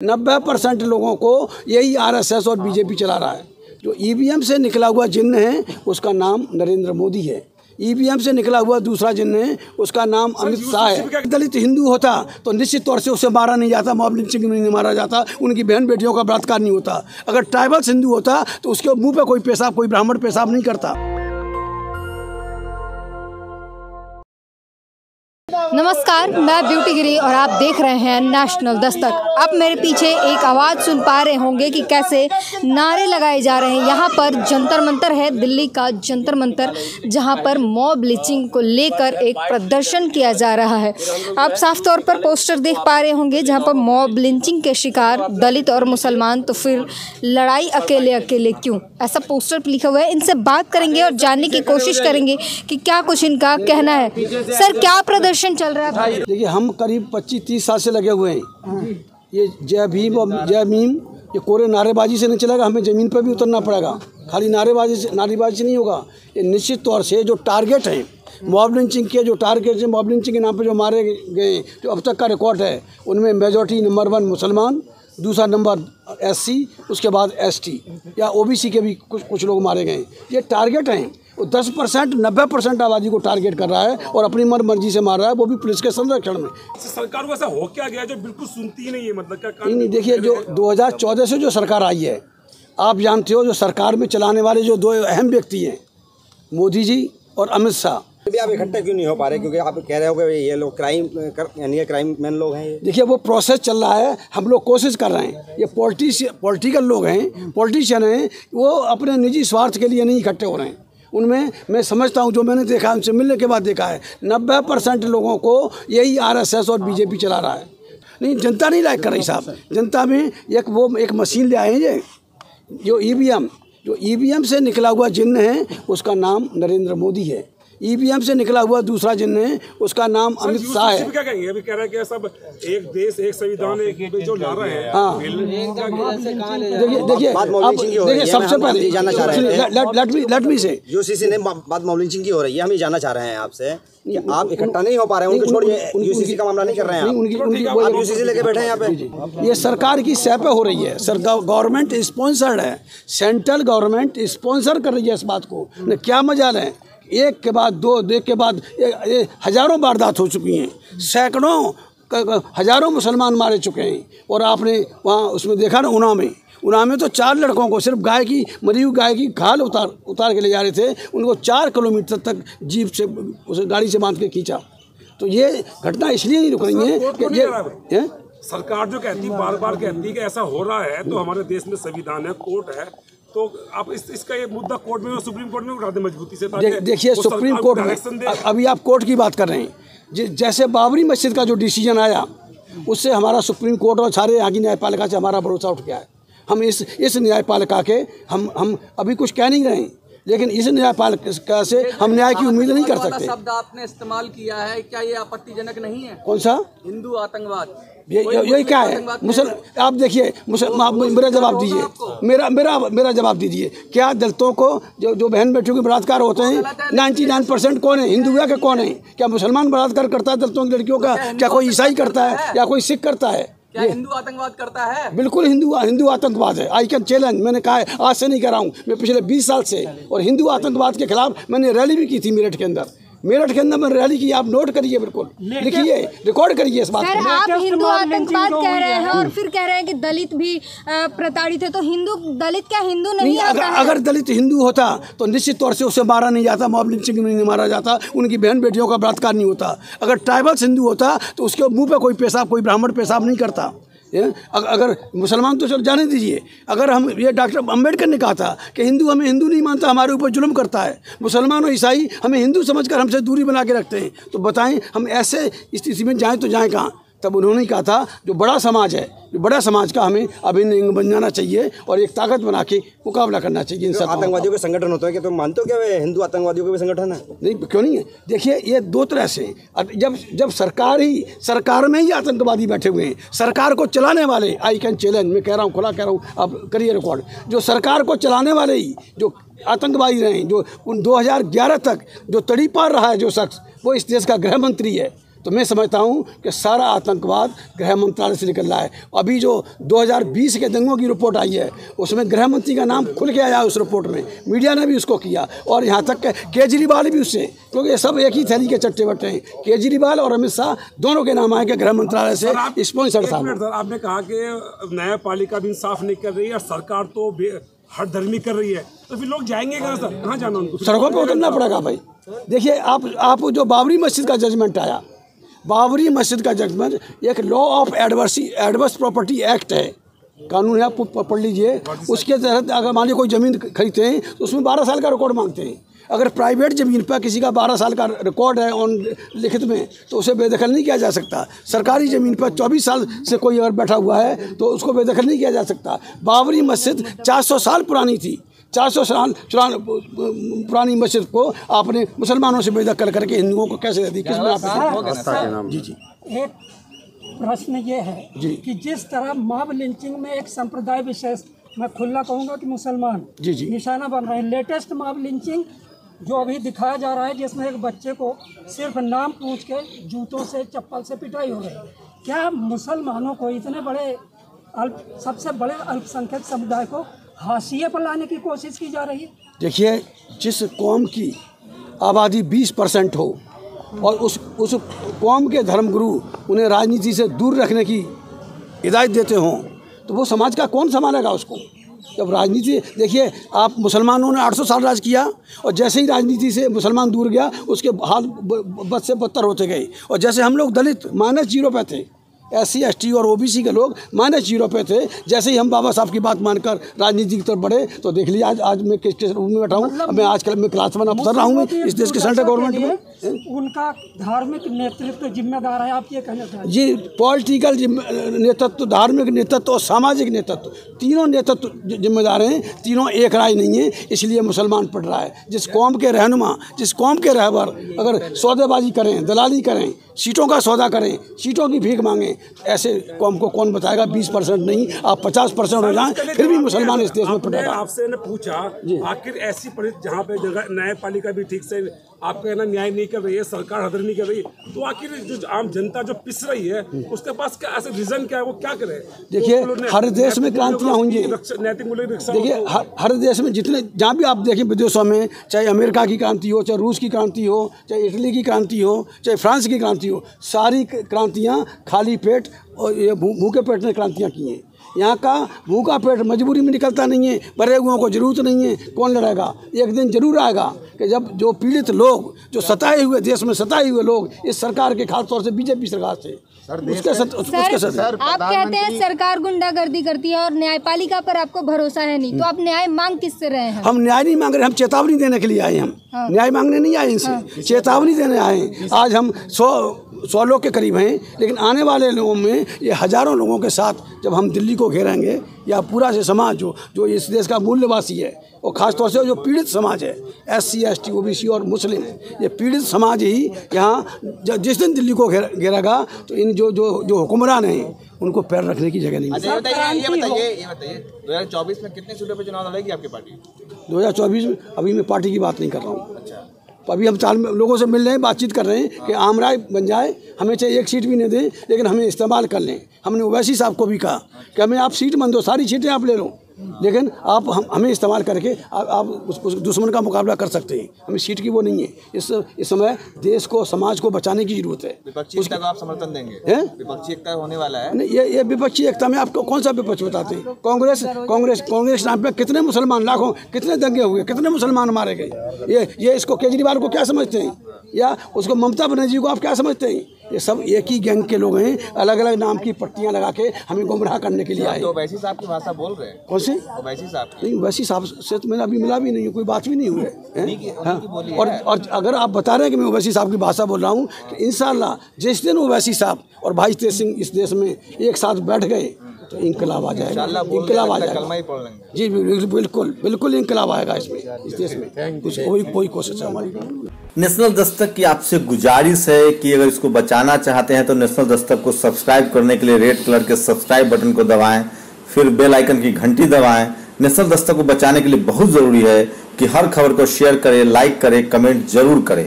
90% लोगों को यही आरएसएस और बीजेपी चला रहा है। जो ईवीएम से निकला हुआ जिन्न है उसका नाम नरेंद्र मोदी है। ईवीएम से निकला हुआ दूसरा जिन्न है उसका नाम अमित शाह है। दलित हिंदू होता तो निश्चित तौर से उसे मारा नहीं जाता, मॉब लिंचिंग में नहीं मारा जाता, उनकी बहन बेटियों का बलात्कार नहीं होता। अगर ट्राइबल्स हिंदू होता तो उसके मुंह पे कोई पेशाब, कोई ब्राह्मण पेशाब नहीं करता। नमस्कार, मैं ब्यूटी गिरी और आप देख रहे हैं नेशनल दस्तक। अब मेरे पीछे एक आवाज़ सुन पा रहे होंगे कि कैसे नारे लगाए जा रहे हैं। यहाँ पर जंतर मंतर है, दिल्ली का जंतर मंतर, जहाँ पर मॉब लिंचिंग को लेकर एक प्रदर्शन किया जा रहा है। आप साफ तौर पर पोस्टर देख पा रहे होंगे जहाँ पर मॉब लिंचिंग के शिकार दलित और मुसलमान, तो फिर लड़ाई अकेले अकेले क्यों, ऐसा पोस्टर लिखा हुआ है। इनसे बात करेंगे और जानने की कोशिश करेंगे कि क्या कुछ इनका कहना है। सर, क्या प्रदर्शन चल रहा है भाई? देखिए, हम करीब 25-30 साल से लगे हुए हैं। ये जय भीम और जय मीम, ये कोरे नारेबाजी से नहीं चलेगा, हमें ज़मीन पर भी उतरना पड़ेगा। खाली नारेबाजी से नहीं होगा। ये निश्चित तौर से जो टारगेट है मॉब लिंचिंग के, जो टारगेट है मॉब लिंचिंग के नाम पे जो मारे गए, जो अब तक का रिकॉर्ड है, उनमें मेजॉरिटी नंबर 1 मुसलमान, दूसरा नंबर SC, उसके बाद ST या OBC के भी कुछ लोग मारे गए। ये टारगेट हैं। वो 10% 90% आबादी को टारगेट कर रहा है और अपनी मर्जी से मार रहा है, वो भी पुलिस के संरक्षण में। सरकार को ऐसा हो क्या गया जो बिल्कुल सुनती ही नहीं है? मतलब क्या नहीं, देखिए, जो 2014 से जो सरकार आई है, आप जानते हो, जो सरकार में चलाने वाले जो 2 अहम व्यक्ति हैं, मोदी जी और अमित शाह। अभी आप इकट्ठे क्यों नहीं हो पा रहे? क्योंकि आप कह रहे हो कि ये लोग क्राइम मैन लोग हैं। देखिए, वो प्रोसेस चल रहा है, हम लोग कोशिश कर रहे हैं। ये पॉलिटिकल लोग हैं, पॉलिटिशियन हैं, वो अपने निजी स्वार्थ के लिए नहीं इकट्ठे हो रहे हैं। उनमें मैं समझता हूँ, जो मैंने देखा, उनसे मिलने के बाद देखा है, 90% लोगों को यही आरएसएस और बीजेपी चला रहा है। नहीं, जनता नहीं लाइक कर रही साहब। जनता में एक मशीन ले आए हैं, जो ईवीएम से निकला हुआ जिन्न है उसका नाम नरेंद्र मोदी है। ईवीएम से निकला हुआ दूसरा जिन्न है उसका नाम अमित शाह है। क्या कहेंगे? अभी कह रहा है कि सब एक देश, एक संविधान, एक जो ला रहे हैं। हाँ, देखिए, सबसे पहले जानना चाह रहे हैं, लेट मी से, यूसीसी ने बात मॉब लिंचिंग की हो रही है, हम ये जानना चाह रहे हैं आपसे कि आप इकट्ठा नहीं हो पा रहे हैं। उनको छोड़िए, यूसीसी का मामला नहीं कर रहे हैं आप यूसीसी लेके बैठे हैं यहाँ पे। ये सरकार की सह पे हो रही है। गवर्नमेंट स्पॉन्सर्ड है, सेंट्रल गवर्नमेंट स्पॉन्सर कर रही है इस बात को। क्या मजाल है, एक के बाद दो, एक के बाद हजारों वारदात हो चुकी हैं, सैकड़ों हजारों मुसलमान मारे चुके हैं। और आपने वहाँ उसमें देखा ना, उना में तो 4 लड़कों को सिर्फ मरी हुई गाय की खाल उतार के ले जा रहे थे, उनको 4 किलोमीटर तक जीप से, उस गाड़ी से बांध के खींचा। तो ये घटना इसलिए नहीं रुक रही है कि ये सरकार जो कहती, बार बार कहती है कि ऐसा हो रहा है, तो हमारे देश में संविधान है, कोर्ट है, तो आप इसका ये मुद्दा कोर्ट में और सुप्रीम कोर्ट में उठा दें मजबूती से। देखिए, सुप्रीम कोर्ट में अभी आप कोर्ट की बात कर रहे हैं। जैसे बाबरी मस्जिद का जो डिसीजन आया, उससे हमारा सुप्रीम कोर्ट और सारे यहाँ की न्यायपालिका से हमारा भरोसा उठ गया है। हम इस न्यायपालिका के हम अभी कुछ कह नहीं रहे हैं, लेकिन इस न्यायपालिका से हम न्याय की उम्मीद नहीं कर सकते। शब्द आपने इस्तेमाल किया है, क्या ये आपत्तिजनक नहीं है? कौन सा? हिंदू आतंकवाद। यही क्या है? आप देखिए, मेरा जवाब दीजिए, मेरा जवाब दीजिए। क्या दलितों को जो बहन बेटियों के बलात्कार होते हैं, 99% कौन है? हिंदू है कि कौन है? क्या मुसलमान बलात्कार करता है दलितों की लड़कियों का? क्या कोई ईसाई करता है या कोई सिख करता है? क्या हिंदू आतंकवाद करता है? बिल्कुल हिंदू आतंकवाद है। आई कैन चैलेंज, मैंने कहा है, आज से नहीं कर रहा हूँ, मैं पिछले 20 साल से। और हिंदू आतंकवाद के खिलाफ मैंने रैली भी की थी मेरठ के अंदर मैंने रैली की। आप नोट करिए, बिल्कुल लिखिए, रिकॉर्ड करिए इस बात को। आप हिंदू आतंकवाद कह रहे हैं और फिर कह रहे हैं कि दलित भी प्रताड़ित है, तो दलित क्या हिंदू नहीं होता है? अगर दलित हिंदू होता तो निश्चित तौर से उसे मारा नहीं जाता, मॉब लिंचिंग में नहीं मारा जाता, उनकी बहन बेटियों का बलात्कार नहीं होता। अगर ट्राइबल्स हिंदू होता तो उसके मुंह पे कोई पेशाब, कोई ब्राह्मण पेशाब नहीं करता। अगर मुसलमान तो चलो जाने दीजिए, अगर हम, ये डॉक्टर अम्बेडकर ने कहा था कि हिंदू हमें हिंदू नहीं मानता, हमारे ऊपर जुल्म करता है, मुसलमान और ईसाई हमें हिंदू समझकर हमसे दूरी बना के रखते हैं, तो बताएं हम ऐसे स्थिति में जाएं तो जाएं कहाँ? तब उन्होंने कहा था, जो बड़ा समाज है, जो बड़ा समाज का हमें अभिन्न अंग बन जाना चाहिए और एक ताकत बना के मुकाबला करना चाहिए इन सब आतंकवादियों के संगठन होते हैं। क्या तुम मानते हो क्या वे हिंदू आतंकवादियों के भी संगठन है? नहीं, क्यों नहीं है? देखिए, ये 2 तरह से, जब सरकार में ही आतंकवादी बैठे हुए हैं, सरकार को चलाने वाले, आई कैन चैलेंज, मैं कह रहा हूँ, खुला कह रहा हूँ, आप करिए रिकॉर्ड, जो सरकार को चलाने वाले ही जो आतंकवादी रहे, जो 2011 तक जो तड़ी पार रहा है जो शख्स, वो इस देश का गृह मंत्री है। तो मैं समझता हूँ कि सारा आतंकवाद गृह मंत्रालय से निकल रहा है। अभी जो 2020 के दंगों की रिपोर्ट आई है उसमें गृह मंत्री का नाम खुल के आया उस रिपोर्ट में, मीडिया ने भी उसको किया और यहाँ तक केजरीवाल भी उससे, क्योंकि ये सब एक ही थैली के चट्टे बट्टे हैं। केजरीवाल और अमित शाह दोनों के नाम आए कि गृह मंत्रालय से स्पॉन्सर था। आपने कहा कि न्यायपालिका भी इंसाफ नहीं कर रही है और सरकार तो हठधर्मी कर रही है, तो फिर लोग जाएंगे कहाँ सर? कहाँ जाना उनको? सड़कों पे उतरना पड़ेगा भाई। देखिए आप जो बाबरी मस्जिद का जजमेंट आया, बाबरी मस्जिद का जजमेंट एक law of adverse property act है, कानून है, आप पढ़ लीजिए। उसके तहत अगर मान लीजिए कोई ज़मीन खरीदते हैं तो उसमें 12 साल का रिकॉर्ड मांगते हैं। अगर प्राइवेट ज़मीन पर किसी का 12 साल का रिकॉर्ड है ऑन लिखित में तो उसे बेदखल नहीं किया जा सकता। सरकारी ज़मीन पर 24 साल से कोई अगर बैठा हुआ है तो उसको बेदखल नहीं किया जा सकता। बाबरी मस्जिद 400 साल पुरानी थी, 400 साल पुरानी मस्जिद को आपने मुसलमानों से बेदखल करके हिंदुओं को कैसे दे दी? किस में आप? जी एक प्रश्न ये है कि जिस तरह मॉब लिंचिंग में एक संप्रदाय विशेष, मैं खुला कहूँगा कि मुसलमान निशाना बन रहे हैं। लेटेस्ट मॉब लिंचिंग जो अभी दिखाया जा रहा है जिसमें एक बच्चे को सिर्फ नाम पूछ के जूतों से चप्पल से पिटाई हो रही है। क्या मुसलमानों को इतने बड़े सबसे बड़े अल्पसंख्यक समुदाय को हाशिए पर लाने की कोशिश की जा रही है? देखिए, जिस कौम की आबादी 20% हो और उस कौम के धर्मगुरु उन्हें राजनीति से दूर रखने की हिदायत देते हों तो वो समाज का कौन संभालेगा उसको? जब राजनीति, देखिए आप मुसलमानों ने 800 साल राज किया और जैसे ही राजनीति से मुसलमान दूर गया उसके हाल बद से बदतर होते गए। और जैसे हम लोग दलित -0 पे थे, SC ST और OBC के लोग -0 पे थे, जैसे ही हम बाबा साहब की बात मानकर राजनीति की तरफ बढ़े तो देख लिया आज मैं किस रूप में बैठा हूँ। मैं आजकल मैं क्लास 1 अफसर रहा हूँ इस देश के सेंट्रल गवर्नमेंट में। उनका धार्मिक नेतृत्व जिम्मेदार है, आप ये कहना चाहिए? जी, पॉलिटिकल नेतृत्व, धार्मिक नेतृत्व और सामाजिक नेतृत्व, तीनों नेतृत्व जिम्मेदार हैं। तीनों एक राय नहीं है, इसलिए मुसलमान पढ़ रहा है। जिस कौम के रहनुमा, जिस कौम के रहबर अगर सौदेबाजी करें, दलाली करें, सीटों का सौदा करें, सीटों की भीख मांगें, ऐसे कौम को कौन बताएगा? 20% नहीं, आप 50% हो जाएं फिर भी मुसलमान इस देश में पड़ेगा। आपसे ने पूछा आखिर ऐसी परिस्थिति जहाँ पे न्यायपालिका भी ठीक से आपका ना न्याय नहीं कर रही है, सरकार हदर नहीं कर रही, तो आखिर जो आम जनता जो पिस रही है उसके पास क्या ऐसे रीजन क्या है, वो क्या करे? देखिए, हर देश में क्रांतियाँ होंगी। देखिए, हर देश में जितने जहाँ भी आप देखें विदेशों में, चाहे अमेरिका की क्रांति हो, चाहे रूस की क्रांति हो, चाहे इटली की क्रांति हो, चाहे फ्रांस की क्रांति हो, सारी क्रांतियाँ खाली पेट और ये भूखे पेट ने क्रांतियाँ की हैं। यहाँ का भूखा पेट मजबूरी में निकलता नहीं है, भरे हुओं को जरूरत नहीं है, कौन लड़ेगा? एक दिन जरूर आएगा कि जब जो पीड़ित लोग, जो सताए हुए, देश में सताए हुए लोग इस सरकार के, खासतौर से बीजेपी सरकार से उसके सर, आप कहते हैं सरकार गुंडागर्दी करती है और न्यायपालिका पर आपको भरोसा है नहीं, तो आप न्याय मांग किससे रहे हैं? हम न्याय नहीं मांग रहे, हम चेतावनी देने के लिए आए। हम न्याय मांगने नहीं आए इनसे, चेतावनी देने आए। आज हम 100 लोग के करीब हैं, लेकिन आने वाले लोगों में ये हज़ारों लोगों के साथ जब हम दिल्ली को घेरेंगे या पूरा से समाज जो इस देश का मूल्यवासी है और ख़ासतौर से जो पीड़ित समाज है, SC ST OBC और मुस्लिम, ये पीड़ित समाज ही यहाँ जिस दिन दिल्ली को घेरेगा तो इन जो हुक्मरान हैं उनको पैर रखने की जगह नहीं मिलेगी। ये बताइए 2024 में कितने सीटों पे चुनाव लड़ेगी आपकी पार्टी? 2024 में अभी मैं पार्टी की बात नहीं कर रहा हूँ। अच्छा, तो अभी हम लोगों से मिल रहे हैं, बातचीत कर रहे हैं कि आम राय बन जाए, हमें चाहे एक सीट भी नहीं दें लेकिन हमें इस्तेमाल कर लें। हमने ओवैसी साहब को भी कहा कि हमें आप सीट मन दो, सारी सीटें आप ले लो, लेकिन आप हमें इस्तेमाल करके आप उस दुश्मन का मुकाबला कर सकते हैं। हमें सीट की वो नहीं है। इस समय देश को, समाज को बचाने की जरूरत है। विपक्षी एकता को आप समर्थन देंगे? विपक्षी एकता होने वाला है? नहीं, ये विपक्षी एकता में आपको कौन सा विपक्ष बताते हैं? कांग्रेस नाम पे कितने मुसलमान, लाखों, कितने दंगे हुए, कितने मुसलमान मारे गए? ये इसको केजरीवाल को क्या समझते हैं या उसको ममता बनर्जी को आप क्या समझते हैं? ये सब एक ही गैंग के लोग हैं, अलग अलग नाम की पट्टियां लगा के हमें गुमराह करने के लिए आए। तो ओवैसी साहब की भाषा बोल रहे हैं? कौन से ओवैसी साहब? नहीं, ओवैसी साहब से तो मैंने अभी मिला भी नहीं है, कोई बात भी नहीं हुई है। और अगर आप बता रहे हैं कि मैं ओवैसी साहब की भाषा बोल रहा हूँ तो इंशाल्लाह जिस दिन ओवैसी साहब और भाई तेज सिंह इस देश में एक साथ बैठ गए तो इंकलाब आ जाएगा। इंकलाब आ जाएगा जी, बिल्कुल इंकलाब आएगा इसमें, इस देश में। कुछ कोई कोशिश है हमारी। नेशनल दस्तक की आपसे गुजारिश है कि अगर इसको बचाना चाहते हैं तो नेशनल दस्तक को सब्सक्राइब करने के लिए रेड कलर के सब्सक्राइब बटन को दबाएं, फिर बेल आइकन की घंटी दबाएं। नेशनल दस्तक को बचाने के लिए बहुत जरूरी है कि हर खबर को शेयर करें, लाइक करें, कमेंट जरूर करें।